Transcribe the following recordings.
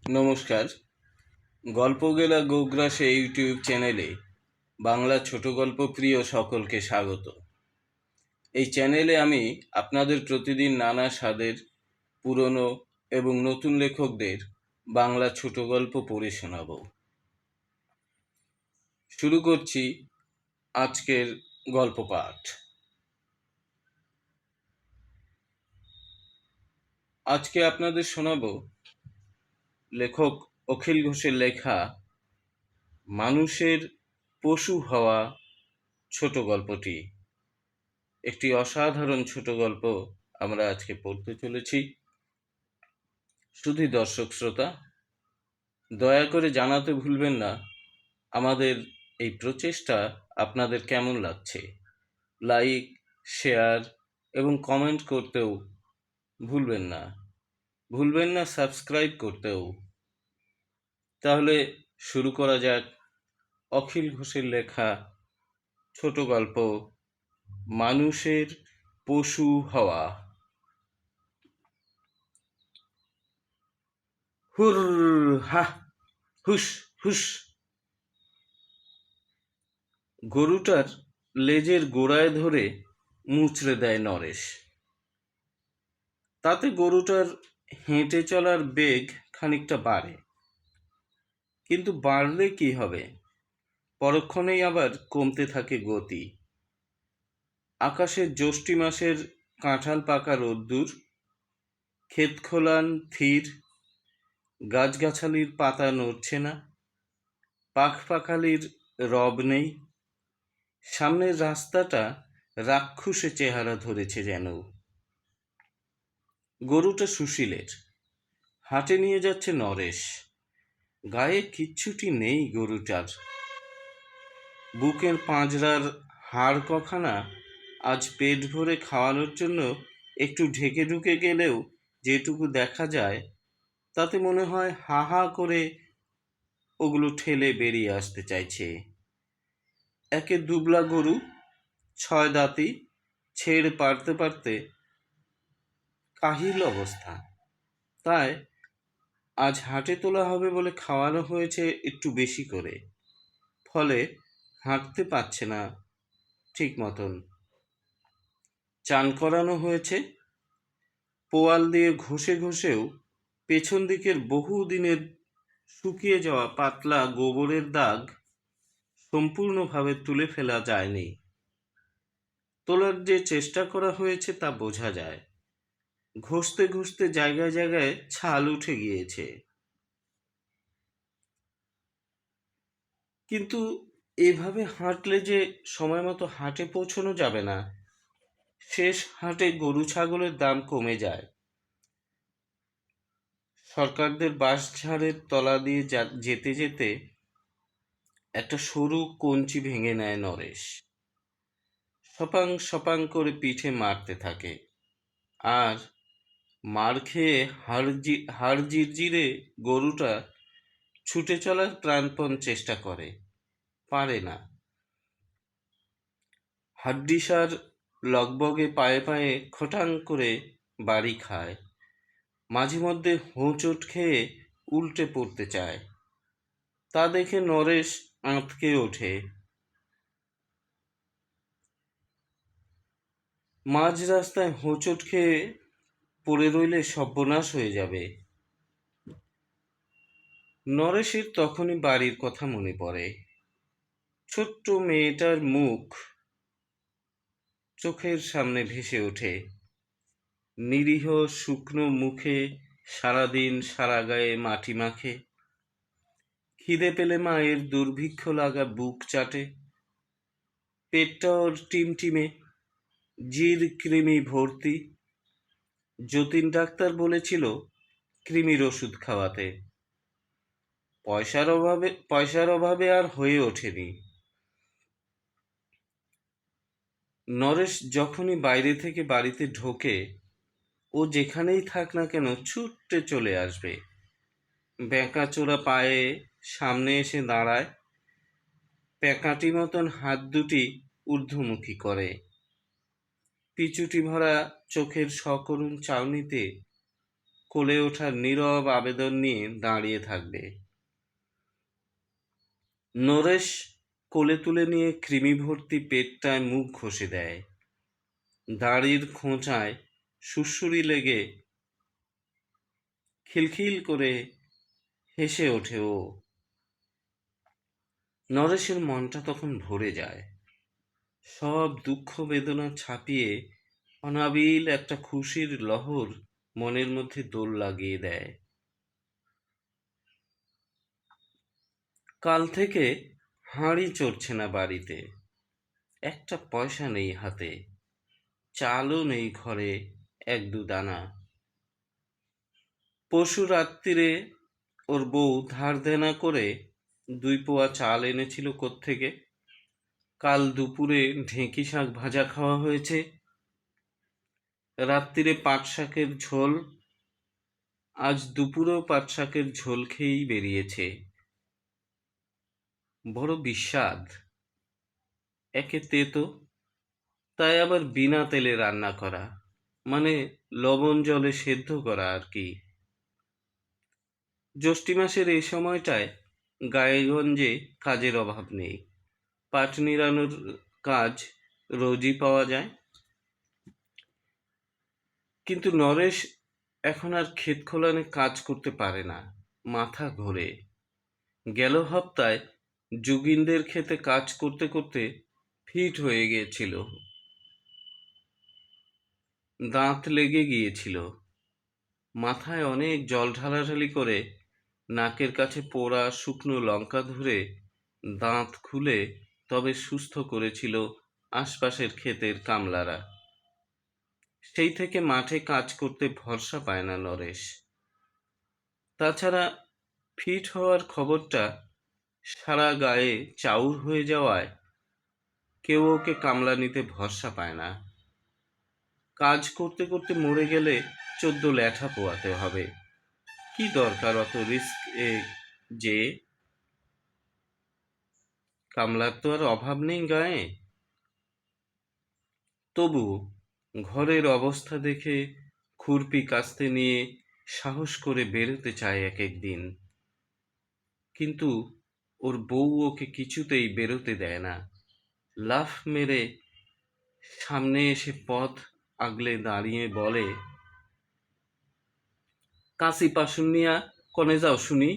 নমস্কার। গল্পগেলা গোগ্রাসে ইউটিউব চ্যানেলে বাংলা ছোট গল্প প্রিয় সকলকে স্বাগত। এই চ্যানেলে আমি আপনাদের প্রতিদিন নানা স্বাদের পুরনো এবং নতুন লেখকদের বাংলা ছোট গল্প পড়ে শোনাব। শুরু করছি আজকের গল্প পাঠ। আজকে আপনাদের শোনাব লেখক অখিল ঘোষের লেখা মানুষের পশু হওয়া ছোট গল্পটি। একটি অসাধারণ ছোট গল্প আমরা আজকে পড়তে চলেছি। শুধু দর্শক শ্রোতা, দয়া করে জানাতে ভুলবেন না আমাদের এই প্রচেষ্টা আপনাদের কেমন লাগছে। লাইক, শেয়ার এবং কমেন্ট করতেও ভুলবেন না সাবস্ক্রাইব করতেও। তাহলে শুরু করা যাক অখিল ঘোষের লেখা ছোট গল্প মানুষের পশু হওয়া। হুর হা হুস হুস। গরুটার লেজের গোড়ায় ধরে মুচড়ে দেয় নরেশ। তাতে গরুটার হেঁটে চলার বেগ খানিকটা বাড়ে, কিন্তু বাড়লে কি হবে, পরক্ষণেই আবার কমতে থাকে গতি। আকাশের জ্যৈষ্ঠী মাসের কাঁঠাল পাকা রোদ্দুর, ক্ষেত খোলান থির, গাছগাছালির পাতা নড়ছে না, পাখপাখালির রব নেই। সামনের রাস্তাটা রাক্ষসে চেহারা ধরেছে যেন। গরুটা সুশীলের, হাটে নিয়ে যাচ্ছে নরেশ। গায়ে কিচ্ছুটি নেই গরুটার। বুকের পাঁজরার হাড় কখানা আজ পেট ভরে খাওয়ানোর জন্য একটু ঢেকে ঢুকে গেলেও যেটুকু দেখা যায় তাতে মনে হয় হা হা করে ওগুলো ঠেলে বেরিয়ে আসতে চাইছে। একে দুবলা গরু, 6 দাঁতি, ছেড় পারতে পারতে কাহিল অবস্থা। তাই আজ হাটে তোলা হবে বলে খাওয়ানো হয়েছে একটু বেশি করে, ফলে হাঁটতে পারছে না ঠিক মতন। চান করানো হয়েছে, পোয়াল দিয়ে ঘষে ঘষেও পেছন দিকের বহু দিনের শুকিয়ে যাওয়া পাতলা গোবরের দাগ সম্পূর্ণভাবে তুলে ফেলা যায়নি। তোলার যে চেষ্টা করা হয়েছে তা বোঝা যায়। ঘষতে ঘষতে জায়গায় জায়গায় ছাল উঠে গিয়েছে। কিন্তু এভাবে হাঁটলে যে সময় মতো হাটে পৌঁছানো যাবে না। শেষ হাটে গরু ছাগলের দাম কমে যায়। সরকারদের বাঁশঝাড়ের তলা দিয়ে যেতে যেতে একটা সরু কঞ্চি ভেঙে নেয় নরেশ। সপাং সপাং করে পিঠে মারতে থাকে, আর মার খেয়ে হাড় জিরজিরে গরুটা ছুটে চলার প্রাণপণ চেষ্টা করে, পারে না। হাড্ডিসার লগবগে পায়ে পায়ে খটাং করে বাড়ি খায়। মাঝে মধ্যে হোঁচট খেয়ে উল্টে পড়তে চায়। তা দেখে নরেশ আঁতকে ওঠে। মাঝ রাস্তায় হোঁচট খেয়ে পড়ে রইলে সর্বনাশ হয়ে যাবে। নরেশের তখনই বাড়ির কথা মনে পড়ে। ছোট্ট মেয়েটার মুখ চোখের সামনে ভেসে ওঠে। নিরীহ শুকনো মুখে সারাদিন সারা গায়ে মাটি মাখে। খিদে পেলে মায়ের দুর্ভিক্ষ লাগা বুক চাটে। পেটটা ওর টিমটিমে, জির কৃমি ভর্তি। যতীন ডাক্তার বলেছিল কৃমির ওষুধ খাওয়াতে। পয়সার অভাবে আর হয়ে ওঠেনি। নরেশ যখনই বাইরে থেকে বাড়িতে ঢোকে, ও যেখানেই থাক না কেন ছুটে চলে আসবে। বেঁকাচোরা পায়ে সামনে এসে দাঁড়ায়, প্যাঁকাটি মতন হাত দুটি ঊর্ধ্বমুখী করে। পিচুটি ভরা চোখের সকরুণ চাউনিতে কোলে ওঠার নীরব আবেদন নিয়ে দাঁড়িয়ে থাকবে। নরেশ কোলে তুলে নিয়ে কৃমি ভর্তি পেটটায় মুখ ঘষে দেয়। দাড়ির খোঁচায় সুড়সুড়ি লেগে খিলখিল করে হেসে ওঠে ও। নরেশের মনটা তখন ভরে যায়। সব দুঃখ বেদনা ছাপিয়ে অনাবিল একটা খুশির লহর মনের মধ্যে দোল লাগিয়ে দেয়। কাল থেকে হাঁড়ি চড়ছে না বাড়িতে, একটা পয়সা নেই হাতে, চালও নেই ঘরে এক দু দানা। পরশু রাত্রিরে ওর বউ ধার দেনা করে 2 পোয়া চাল এনেছিল কোত্থেকে। কাল দুপুরে ঢেঁকি শাক ভাজা খাওয়া হয়েছে, রাত্রিরে পাট শাকের ঝোল, আজ দুপুরেও পাট শাকের ঝোল খেয়েই বেরিয়েছে। বড় বিস্বাদ, একে তেতো, তাই আবার বিনা তেলে রান্না করা, মানে লবণ জলে সেদ্ধ করা আর কি। জ্যৈষ্ঠ মাসের এই সময়টায় গায়েগঞ্জে কাজের অভাব নেই, পাট নিড়ানোর কাজ রোজই পাওয়া যায়। কিন্তু নরেশ এখন আর ক্ষেত খোলানে কাজ করতে পারে না, মাথা ঘোরে। গেল হপ্তায় যোগিনদের ক্ষেতে কাজ করতে করতে ফিট হয়ে গিয়েছিল, দাঁত লেগে গিয়েছিল। মাথায় অনেক জল ঢালাঢালি করে নাকের কাছে পোড়া শুকনো লঙ্কা ধরে দাঁত খুলে তবে সুস্থ করেছিল আশপাশের ক্ষেতের কামলারা। সেই থেকে মাঠে কাজ করতে ভরসা পায় না নরেশ। তাছাড়া ফিট হওয়ার খবরটা সারা গায়ে চাউর হয়ে যাওয়ায় কেউ ওকে কামলা নিতে ভরসা পায় না। কাজ করতে করতে মরে গেলে 14 ল্যাঠা পোয়াতে হবে, কি দরকার অত রিস্ক যে? কামলার তো আর অভাব নেই গায়ে। তবু ঘরের অবস্থা দেখে খুরপি কাস্তে নিয়ে সাহস করে বেরোতে চায় এক একদিন, কিন্তু ওর বউ ওকে কিছুতেই বেরোতে দেয় না। লাফ মেরে সামনে এসে পথ আগলে দাঁড়িয়ে বলে, কাশি পাশুন নিয়া কনে যাও শুনি,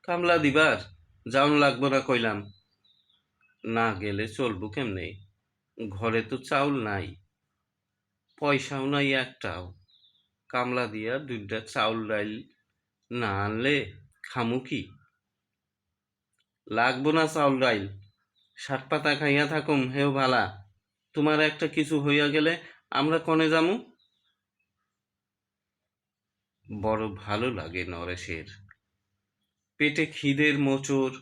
কামলা দিবার যাওন লাগবো না কইলাম। না গেলে চলবো কেমনে, ঘরে তো চাউল নাই, পয়সাও নাই একটাও, কামলা দিয়া 2টা চাউল ডাইল না আনলে খামু কি? লাগবো না চাউল ডাইল, 7 পাতা খাইয়া থাকুম হেও ভালা, তোমার একটা কিছু হইয়া গেলে আমরা কনে যামু? বড় ভালো লাগে নরেশের, পেটে খিদের মোচড়,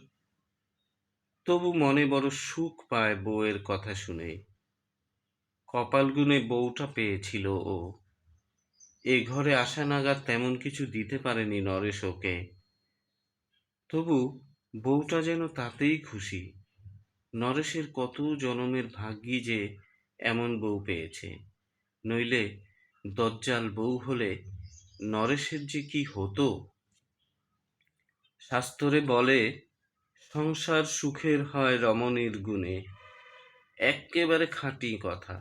তবু মনে বড় সুখ পায় বউয়ের কথা শুনে। কপাল গুনে বউটা পেয়েছিল ও। এ ঘরে আসা নাগাদ তেমন কিছু দিতে পারেনি নরেশ ওকে, তবু বউটা যেন তাতেই খুশি। নরেশের কত জনমের ভাগ্যি যে এমন বউ পেয়েছে, নইলে দজ্জাল বউ হলে নরেশের যে কি হতো। শাস্ত্রে বলে, সংসার সুখের হয় রমণীর গুণে, এক্কেবারে খাঁটি কথা।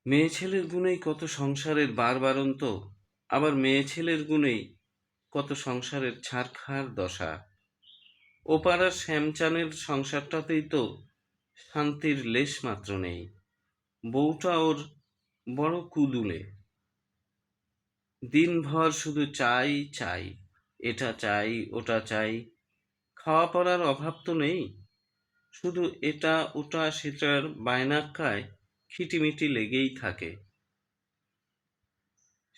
মেয়ে ছেলের গুণেই কত সংসারের বারবারন্ত, আবার মেয়ে ছেলের গুণেই কত সংসারের ছারখার দশা। ও পাড়ার শ্যামচানের সংসারটাতেই তো শান্তির লেশ মাত্র নেই। বউটা ওর বড় কুদুলে, দিনভর শুধু চাই চাই, এটা চাই ওটা চাই। খাওয়া পড়ার অভাব তো নেই, শুধু এটা ওটা সেটার বায়নাক্কায় খিটিমিটি লেগেই থাকে।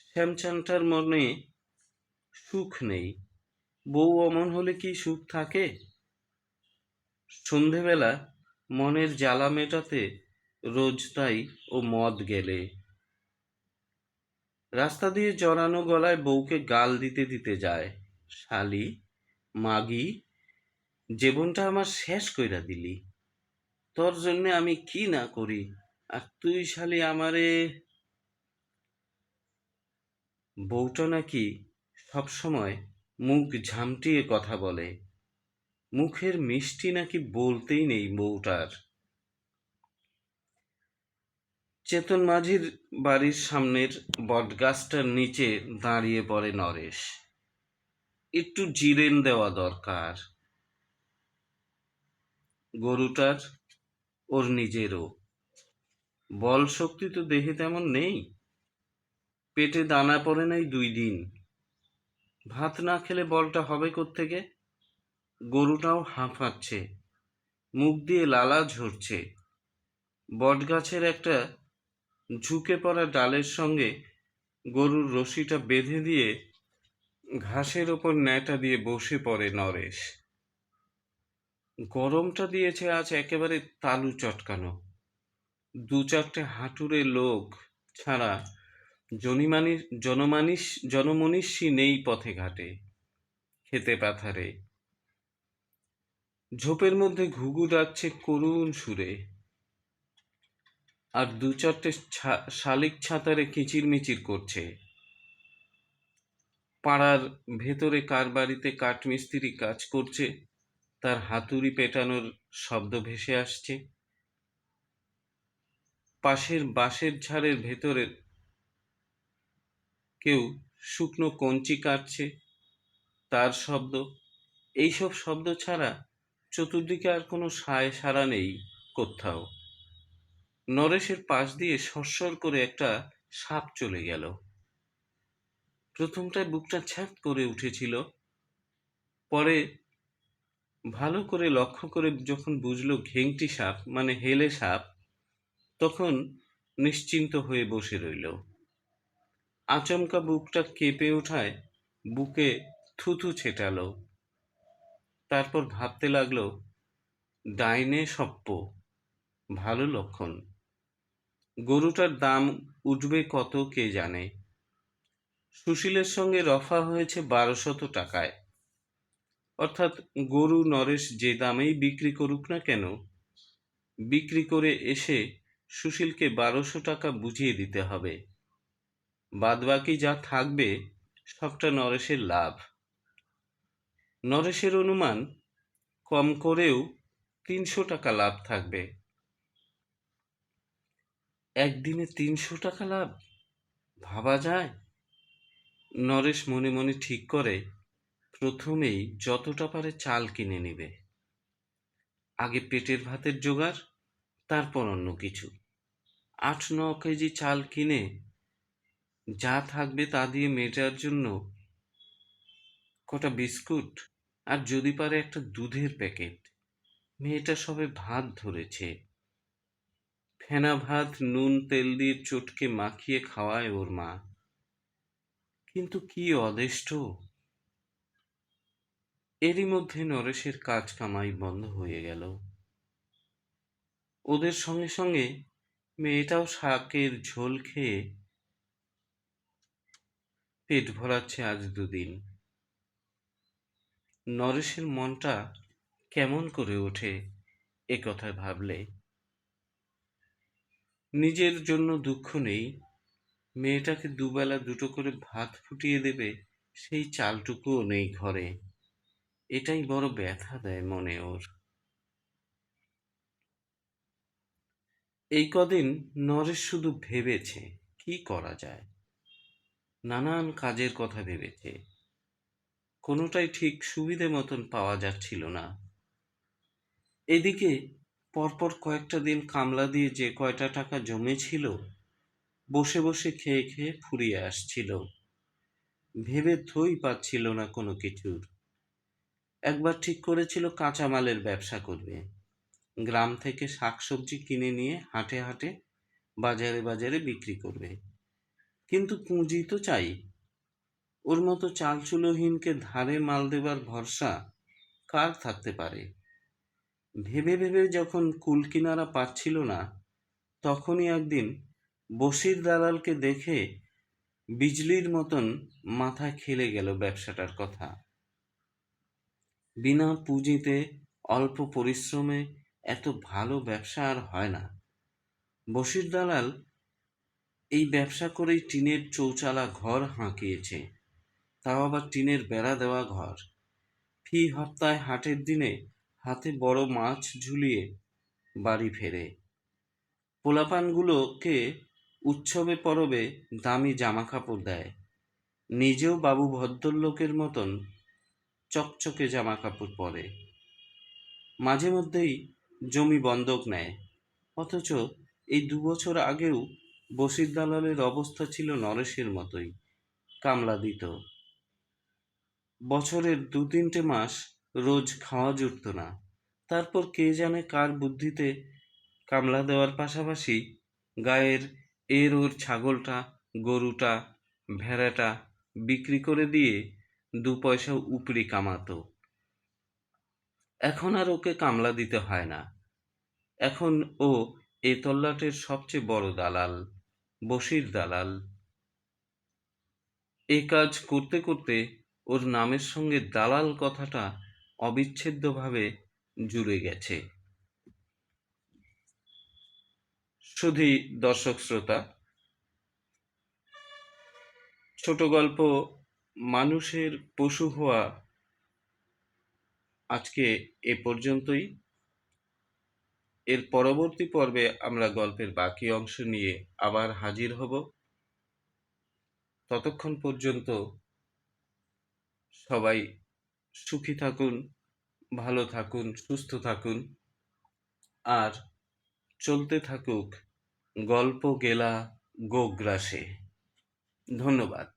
শ্যামচানটার মনে সুখ নেই, বউ অমন হলে কি সুখ থাকে? সন্ধেবেলা মনের জ্বালা মেটাতে রোজ তাই ও মদ গেলে রাস্তা দিয়ে জড়ানো গলায় বউকে গাল দিতে দিতে যায়, শালি, মাগি, জীবনটা আমার শেষ কইরা দিলি, তোর জন্যে আমি কি না করি, আর তুই শালি আমারে। বউটা নাকি সবসময় মুখ ঝামটিয়ে কথা বলে, মুখের মিষ্টি নাকি বলতেই নেই বউটার। চেতন মাঝির বাড়ির সামনের বটগাছটার নিচে দাঁড়িয়ে পড়ে নরেশ। একটু জিরেন দেওয়া দরকার গরুটার, ওর নিজেরও। বল শক্তি তো দেহে তেমন নেই, পেটে দানা পড়ে নাই 2 দিন। ভাত না খেলে বলটা হবে কোত্থেকে? গরুটাও হাঁফাচ্ছে, মুখ দিয়ে লালা ঝরছে। বটগাছের একটা ঝুঁকে পড়া ডালের সঙ্গে গরুর রশিটা বেঁধে দিয়ে ঘাসের ওপর ন্যাটা দিয়ে বসে পড়ে নরেশ। গরমটা দিয়েছে আজ একেবারে তালু চটকানো। 2-4টে হাঁটুরে লোক ছাড়া জনমনীষী নেই পথে ঘাটে, খেতে পাথারে। ঝোপের মধ্যে ঘুঘু ডাকছে করুণ সুরে, আর 2-4টে শালিক ছাতারে কিচিরমিচির করছে। পাড়ার ভেতরে কার বাড়িতে কাঠমিস্ত্রি কাজ করছে, তার হাতুড়ি পেটানোর শব্দ ভেসে আসছে। পাশের বাঁশের ঝাড়ের ভেতরে কেউ শুকনো কঞ্চি কাটছে, তার শব্দ। এইসব শব্দ ছাড়া চতুর্দিকে আর কোনো সায় সাড়া নেই কোথাও। নরেশের পাশ দিয়ে সরসর করে একটা সাপ চলে গেল। প্রথমটায় বুকটা ছ্যাঁক করে উঠেছিল, পরে ভালো করে লক্ষ্য করে যখন বুঝলো ঘেংটি সাপ মানে হেলে সাপ, তখন নিশ্চিন্ত হয়ে বসে রইল। আচমকা বুকটা কেঁপে ওঠায় বুকে থুথু ছেটালো। তারপর ভাবতে লাগলো, ডাইনে সপ্প, ভালো লক্ষণ। গরুটার দাম উঠবে কত কে জানে। সুশীলের সঙ্গে রফা হয়েছে 1200 টাকায়। অর্থাৎ গরু নরেশ যে দামেই বিক্রি করুক না কেন, বিক্রি করে এসে সুশীলকে 1200 টাকা বুঝিয়ে দিতে হবে। বাদবাকি যা থাকবে সবটা নরেশের লাভ। নরেশের অনুমান কম করেও 300 টাকা লাভ থাকবে। একদিনে 300 টাকা লাভ ভাবা যায়? নরেশ মনে মনে ঠিক করে প্রথমেই যতটা পারে চাল কিনে নেবে। আগে পেটের ভাতের জোগাড়, তারপর অন্য কিছু। 8-9 কেজি চাল কিনে যা থাকবে তা দিয়ে মেয়েটার জন্য কটা বিস্কুট, আর যদি পারে একটা দুধের প্যাকেট। মেয়েটা সবে ভাত ধরেছে, ফেনা ভাত নুন তেল দিয়ে চটকে মাখিয়ে খাওয়ায় ওর মা। কিন্তু কি অদেষ্ট! এরই মধ্যে নরেশের কাজ কামাই বন্ধ হয়ে গেল। ওদের সঙ্গে সঙ্গে মেয়েটাও শাকের ঝোল খেয়ে পেট ভরাচ্ছে আজ 2 দিন। নরেশের মনটা কেমন করে ওঠে এ কথা ভাবলে। নিজের জন্য দুঃখ নেই, মেয়েটাকে দুবেলা 2টো করে ভাত ফুটিয়ে দেবে সেই চালটুকুও নেই ঘরে। এটাই বড় ব্যথা দেয় মনে ওর। এই কদিন নরেশ শুধু ভেবেছে কি করা যায়। নানান কাজের কথা ভেবেছে, কোনোটাই ঠিক সুবিধে মতন পাওয়া যাচ্ছিল না। এদিকে পরপর কয়েকটা দিন কামলা দিয়ে যে কয়টা টাকা জমেছিল, বসে বসে খেয়ে খেয়ে ফুরিয়ে আসছিল। ভেবে থই পাচ্ছিল না কোনো কিছুর। একবার ঠিক করেছিল কাঁচামালের ব্যবসা করবে, গ্রাম থেকে শাকসবজি কিনে নিয়ে হাটে হাটে বাজারে বাজারে বিক্রি করবে। কিন্তু পুঁজি তো চাই। ওর মতো চালচুলোহীনকে ধারে মাল দেবার ভরসা কার থাকতে পারে? ভেবে ভেবে যখন কুলকিনারা পাচ্ছিল না, তখনই একদিন বসির দালালকে দেখে বিজলির মতন মাথায় খেলে গেল ব্যবসাটার কথা। বিনা পুঁজিতে অল্প পরিশ্রমে এত ভালো ব্যবসা আর হয় না। বসির দালাল এই ব্যবসা করেই টিনের চৌচালা ঘর হাঁকিয়েছে, তাও আবার টিনের বেড়া দেওয়া ঘর। ফি হপ্তায় হাটের দিনে হাতে বড় মাছ ঝুলিয়ে বাড়ি ফেরে। পোলাপানগুলোকে উৎসবে পরবে দামি জামাকাপড় দেয়, নিজেও বাবু ভদ্রলোকের মতন চকচকে জামাকাপড় পরে। মাঝে মধ্যেই জমি বন্ধক নেয়, অথচ এই ২ বছর আগেও বসির দালালের অবস্থা ছিল নরেশের মতোই, কামলা দিত। বছরের ২-৩টে মাস রোজ খাওয়া জুটত না, তারপর কে জানে কার বুদ্ধিতে কামলা দেওয়ার পাশাপাশি গায়ের ওর ছাগলটা, গরুটা, ভেড়াটা বিক্রি করে দিয়ে ২ পয়সা উপরি কামাতো। এখন আর ওকে কামলা দিতে হয় না, এখন ও এ তল্লাটের সবচেয়ে বড় দালাল, বসির দালাল। এ কাজ করতে করতে ওর নামের সঙ্গে দালাল কথাটা অবিচ্ছেদ্যভাবে জুড়ে গেছে। শুধু দর্শক শ্রোতা, ছোট গল্প মানুষের পশু হওয়া আজকে এ পর্যন্তই। এর পরবর্তী পর্বে আমরা গল্পের বাকি অংশ নিয়ে আবার হাজির হব। ততক্ষণ পর্যন্ত সবাই সুখী থাকুন, ভালো থাকুন, সুস্থ থাকুন, আর চলতে থাকুক গল্প গেলা গোগ্রাসে। ধন্যবাদ।